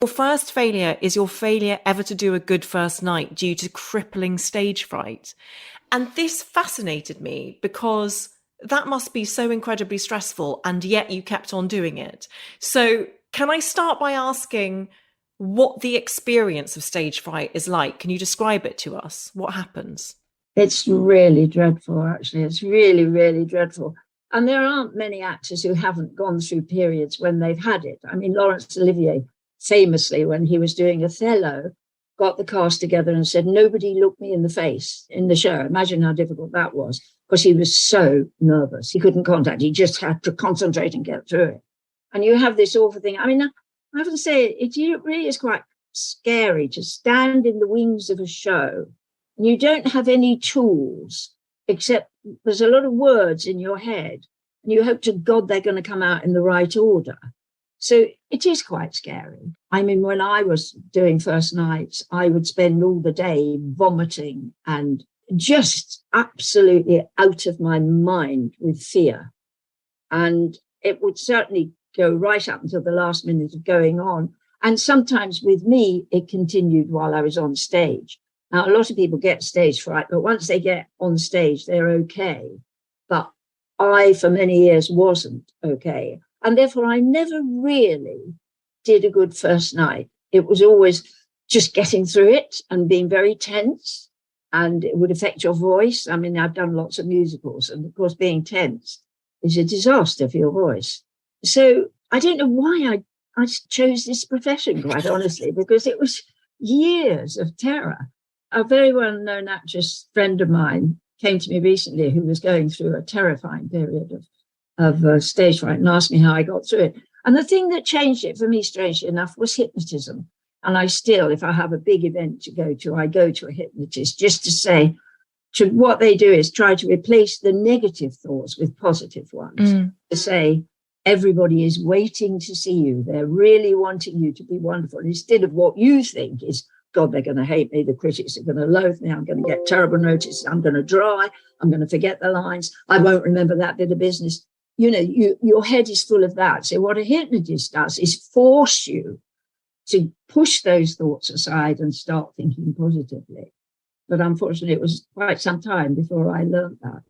Your first failure is your failure ever to do a good first night due to crippling stage fright. And this fascinated me because that must be so incredibly stressful, and yet you kept on doing it. So, can I start by asking what the experience of stage fright is like? Can you describe it to us? What happens? It's really dreadful, actually. It's really, really dreadful. And there aren't many actors who haven't gone through periods when they've had it. I mean, Laurence Olivier, famously, when he was doing Othello, got the cast together and said, nobody looked me in the face in the show. Imagine how difficult that was, because he was so nervous. He couldn't contact. He just had to concentrate and get through it. And you have this awful thing. I mean, I have to say, it really is quite scary to stand in the wings of a show. You don't have any tools, except there's a lot of words in your head, and you hope to God they're going to come out in the right order. So it is quite scary. I mean, when I was doing first nights, I would spend all the day vomiting and just absolutely out of my mind with fear. And it would certainly go right up until the last minute of going on. And sometimes with me, it continued while I was on stage. Now, a lot of people get stage fright, but once they get on stage, they're okay. But I, for many years, wasn't okay. And therefore, I never really did a good first night. It was always just getting through it and being very tense, and it would affect your voice. I mean, I've done lots of musicals, and of course, being tense is a disaster for your voice. So I don't know why I chose this profession, quite honestly, because it was years of terror. A very well-known actress friend of mine came to me recently who was going through a terrifying period of stage fright and asked me how I got through it. And the thing that changed it for me, strangely enough, was hypnotism. And I still, if I have a big event to go to, I go to a hypnotist just to say, what they do is try to replace the negative thoughts with positive ones. To say, everybody is waiting to see you. They're really wanting you to be wonderful. Instead of what you think is, God, they're going to hate me. The critics are going to loathe me. I'm going to get terrible notice. I'm going to dry. I'm going to forget the lines. I won't remember that bit of business. You know, your head is full of that. So what a hypnotist does is force you to push those thoughts aside and start thinking positively. But unfortunately, it was quite some time before I learned that.